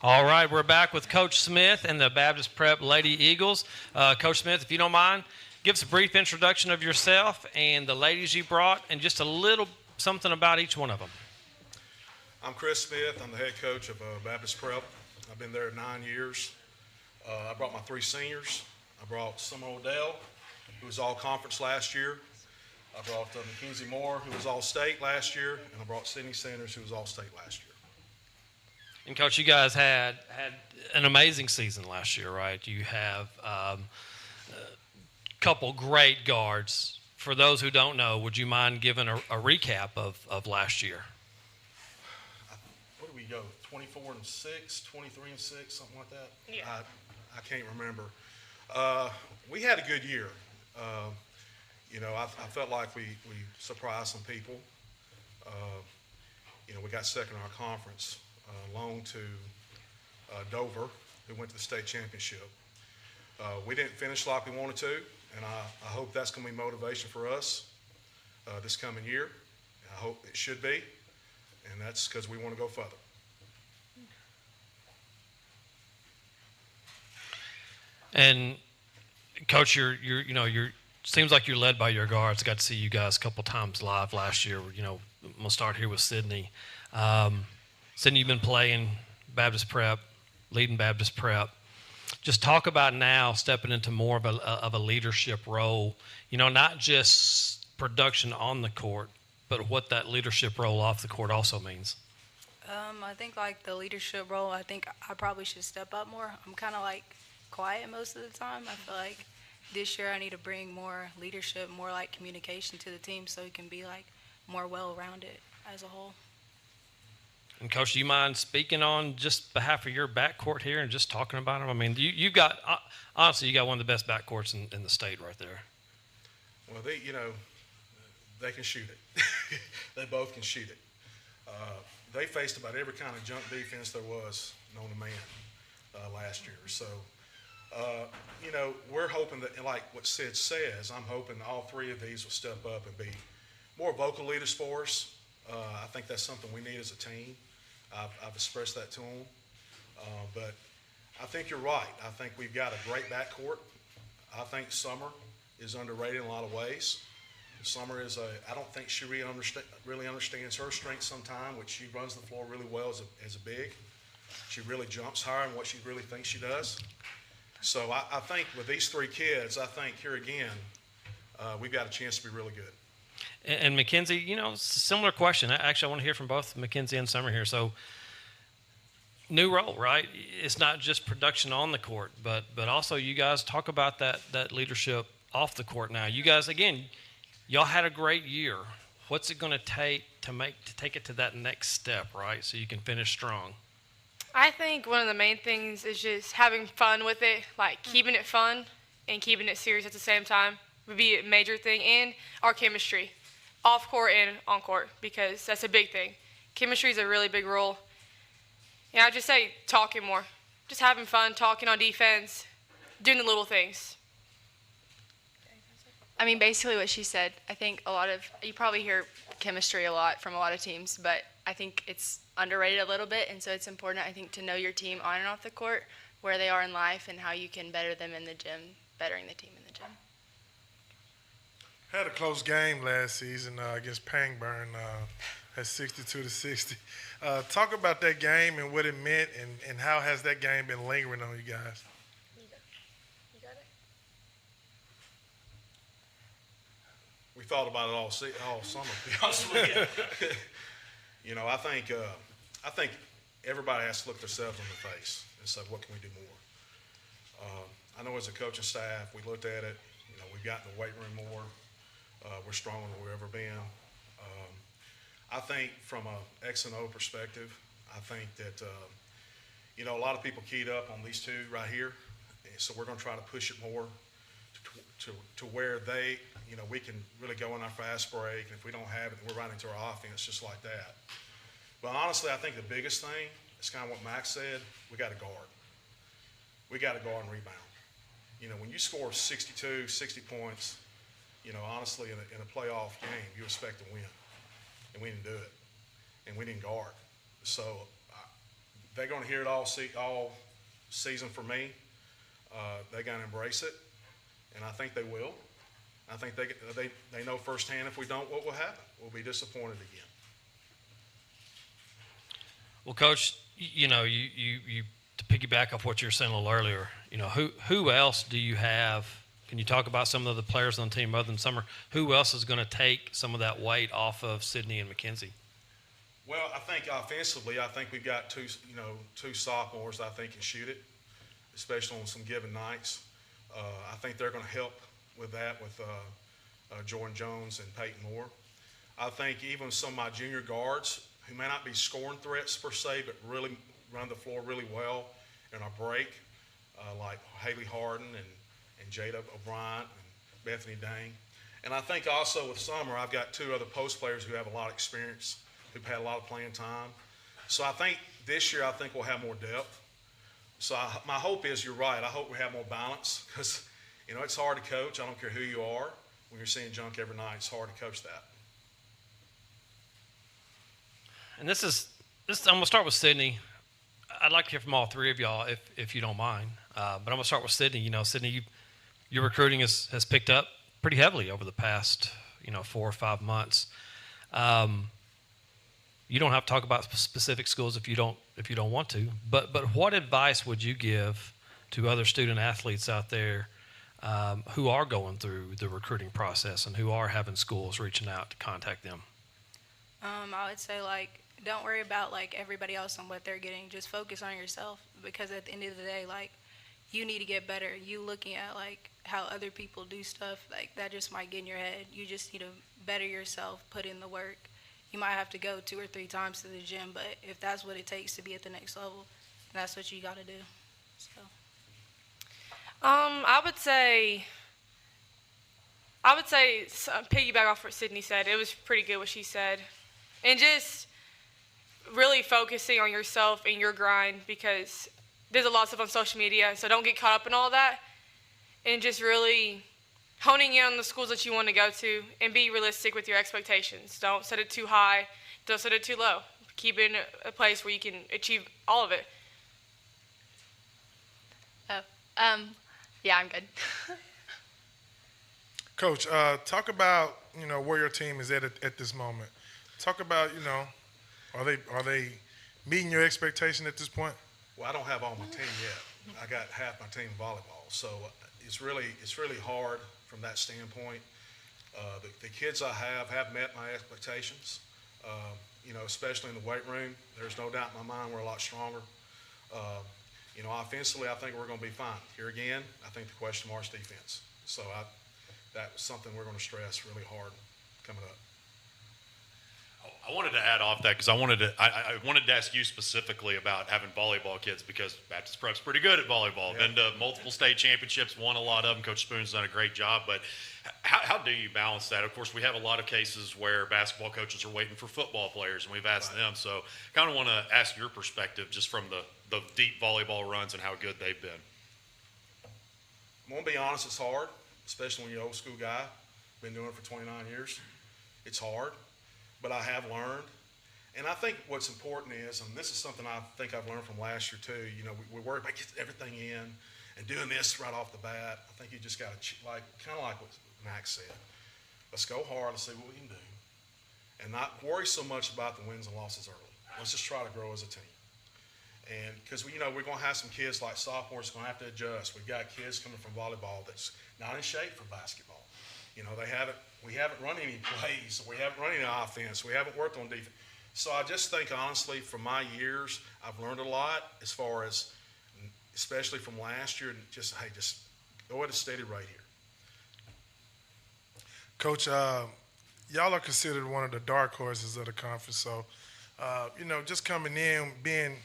All right, we're back with Coach Smith and the Baptist Prep Lady Eagles. Coach Smith, if you don't mind, give us a brief introduction of yourself and the ladies you brought and just a little something about each one of them. I'm Chris Smith. I'm the head coach of Baptist Prep. I've been there 9 years. I brought my 3 seniors. I brought Summer Odell, who was all conference last year. I brought Mackenzie Moore, who was all state last year, and I brought Cydney Sanders, who was all state last year. And Coach, you guys had an amazing season last year, right? You have a couple great guards. For those who don't know, would you mind giving a recap of last year? What did we go? 24-6, 23-6, something like that? Yeah. I can't remember. We had a good year. I felt like we surprised some people. We got second in our conference, loaned to Dover, who went to the state championship. We didn't finish like we wanted to, and I hope that's going to be motivation for us this coming year. I hope it should be, and that's because we want to go further. And Coach, you're seems like you're led by your guards. Got to see you guys a couple times live last year. We'll start here with Cydney. Cydney, you've been playing Baptist Prep, leading Baptist Prep. Just talk about now stepping into more of a leadership role. Not just production on the court, but what that leadership role off the court also means. I think like the leadership role, I think I probably should step up more. I'm kind of like quiet most of the time. I feel like this year I need to bring more leadership, more like communication to the team so it can be like more well-rounded as a whole. And Coach, do you mind speaking on just behalf of your backcourt here and just talking about them? I mean, you've got honestly, you got one of the best backcourts in the state right there. Well, they can shoot it. They both can shoot it. They faced about every kind of jump defense there was known to man last year. So, we're hoping that, like what Sid says, I'm hoping all 3 of these will step up and be more vocal leaders for us. I think that's something we need as a team. I've expressed that to them. But I think you're right. I think we've got a great backcourt. I think Summer is underrated in a lot of ways. Summer I don't think she really understands her strength sometimes, which she runs the floor really well as a big. She really jumps higher than what she really thinks she does. So I think with these 3 kids, I think here again, we've got a chance to be really good. And Mackenzie, similar question. Actually, I want to hear from both Mackenzie and Summer here. So, new role, right? It's not just production on the court, but also you guys talk about that leadership off the court now. You guys, again, y'all had a great year. What's it going to take to take it to that next step, right, so you can finish strong? I think one of the main things is just having fun with it, like keeping it fun and keeping it serious at the same time would be a major thing, and our chemistry, off court and on court, because that's a big thing. Chemistry is a really big role. And I'd just say talking more, just having fun, talking on defense, doing the little things. I mean, basically what she said. I think you probably hear chemistry a lot from a lot of teams, but I think it's underrated a little bit, and so it's important, I think, to know your team on and off the court, where they are in life, and how you can better them in the gym, bettering the team in the gym. Had a close game last season against Pangburn at 62-60. Talk about that game and what it meant, and how has that game been lingering on you guys? You got it? We thought about it all summer, to be honest with you. I think everybody has to look themselves in the face and say, what can we do more? I know as a coaching staff, we looked at it. We've gotten the weight room more. We're stronger than we've ever been. I think from a X and O perspective, I think that, a lot of people keyed up on these 2 right here. And so we're going to try to push it more to where we can really go in our fast break. And if we don't have it, we're right into our offense just like that. But honestly, I think the biggest thing is kind of what Max said. We got to guard. We got to guard and rebound. When you score 62, 60 points, honestly, in a playoff game, you expect to win. And we didn't do it. And we didn't guard. So they're going to hear it all season from me. They're going to embrace it, and I think they will. I think they know firsthand if we don't, what will happen. We'll be disappointed again. Well, Coach, you to piggyback off what you were saying a little earlier, who else do you have? Can you talk about some of the players on the team other than Summer? Who else is going to take some of that weight off of Cydney and McKenzie? Well, I think offensively, we've got two sophomores that I think can shoot it, especially on some given nights. I think they're going to help with that with Jordan Jones and Peyton Moore. I think even some of my junior guards who may not be scoring threats per se, but really run the floor really well in our break, like Haley Harden and Jada O'Brien and Bethany Dang. And I think also with Summer, I've got two other post players who have a lot of experience, who've had a lot of playing time. So I think this year, we'll have more depth. So my hope is, you're right, I hope we have more balance, because it's hard to coach. I don't care who you are. When you're seeing junk every night, it's hard to coach that. And this I'm going to start with Cydney. I'd like to hear from all three of y'all, if you don't mind. But I'm going to start with Cydney. Cydney, your recruiting has picked up pretty heavily over the past, 4 or 5 months. You don't have to talk about specific schools if you don't want to. But what advice would you give to other student athletes out there who are going through the recruiting process and who are having schools reaching out to contact them? I would say, don't worry about, everybody else and what they're getting. Just focus on yourself, because at the end of the day, you need to get better. You looking at, how other people do stuff, that just might get in your head. You just need to better yourself, put in the work. You might have to go 2 or 3 times to the gym, but if that's what it takes to be at the next level, that's what you got to do. So. I would say piggyback off what Cydney said. It was pretty good what she said, and just really focusing on yourself and your grind, because there's a lot of stuff on social media. So don't get caught up in all that, and just really honing in on the schools that you want to go to, and be realistic with your expectations. Don't set it too high. Don't set it too low. Keep it in a place where you can achieve all of it. Yeah, I'm good. Coach, talk about where your team is at this moment. Talk about are they meeting your expectation at this point? Well, I don't have all my team yet. I got half my team volleyball, so it's really hard from that standpoint. The kids I have met my expectations. Especially in the weight room, there's no doubt in my mind we're a lot stronger. Offensively, I think we're going to be fine. Here again, I think the question mark is defense. So that's something we're going to stress really hard coming up. I wanted to add off that because I wanted to ask you specifically about having volleyball kids, because Baptist Prep's pretty good at volleyball. Yeah. Been to multiple state championships, won a lot of them. Coach Spoon's done a great job. But how do you balance that? Of course, we have a lot of cases where basketball coaches are waiting for football players, and we've asked them. So kind of want to ask your perspective just from the deep volleyball runs and how good they've been. I'm going to be honest, it's hard, especially when you're an old school guy. Been doing it for 29 years. It's hard. But I have learned, and I think what's important is, and this is something I think I've learned from last year too, we worry about getting everything in and doing this right off the bat. I think you just got to, kind of like what Max said, let's go hard, let's see what we can do, and not worry so much about the wins and losses early. Let's just try to grow as a team. And because, we're going to have some kids like sophomores going to have to adjust. We've got kids coming from volleyball that's not in shape for basketball. We haven't run any plays. We haven't run any offense. We haven't worked on defense. So I just think, honestly, from my years, I've learned a lot as far as, especially from last year, and just go at a steady rate here. Coach, y'all are considered one of the dark horses of the conference. So, just coming in, being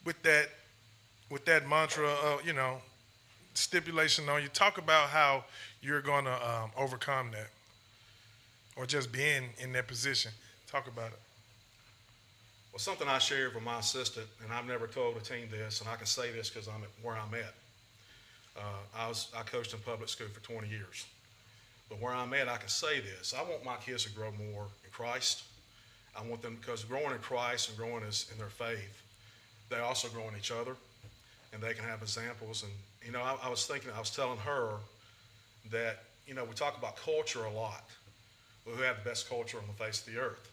with that mantra of, stipulation on you, talk about how you're going to overcome that, or just being in that position. Talk about it. Well, something I shared with my assistant, and I've never told a team this, and I can say this because I'm at where I'm at. I coached in public school for 20 years. But where I'm at, I can say this. I want my kids to grow more in Christ. I want them, because growing in Christ and growing in their faith, they also grow in each other, and they can have examples. And, you know, I was telling her that, you know, we talk about culture a lot. Well, who have the best culture on the face of the earth?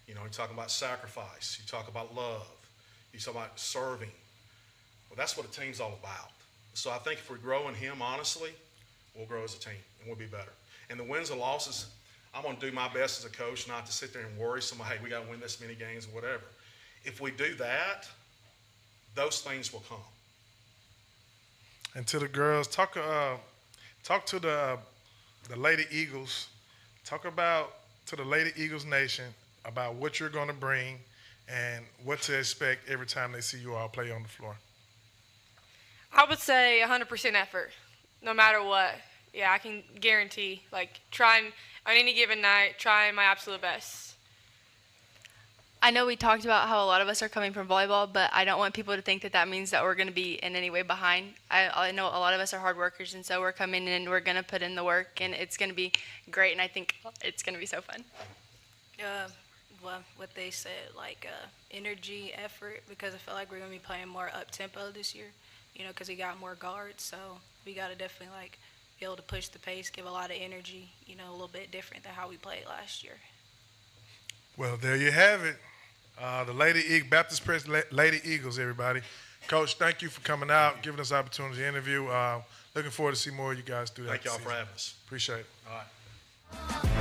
You know, you talk about sacrifice. You talk about love. You talk about serving. Well, that's what a team's all about. So I think if we grow in him honestly, we'll grow as a team, and we'll be better. And the wins and losses, I'm going to do my best as a coach not to sit there and worry somebody, hey, we got to win this many games or whatever. If we do that, those things will come. And to the girls, talk to the Lady Eagles. Talk about to the Lady Eagles Nation about what you're going to bring and what to expect every time they see you all play on the floor. I would say 100% effort, no matter what. Yeah, I can guarantee, like, trying on any given night, trying my absolute best. I know we talked about how a lot of us are coming from volleyball, but I don't want people to think that that means that we're going to be in any way behind. I know a lot of us are hard workers, and so we're coming in and we're going to put in the work, and it's going to be great, and I think it's going to be so fun. Well, what they said, like energy, effort, because I feel like we're going to be playing more up-tempo this year, you know, because we got more guards, so we got to definitely, like, be able to push the pace, give a lot of energy, you know, a little bit different than how we played last year. Well, there you have it. The Baptist Press Lady Eagles, everybody. Coach, thank you for coming out, giving us the opportunity to interview. Looking forward to see more of you guys do that. Thank y'all for having us. Appreciate it. All right.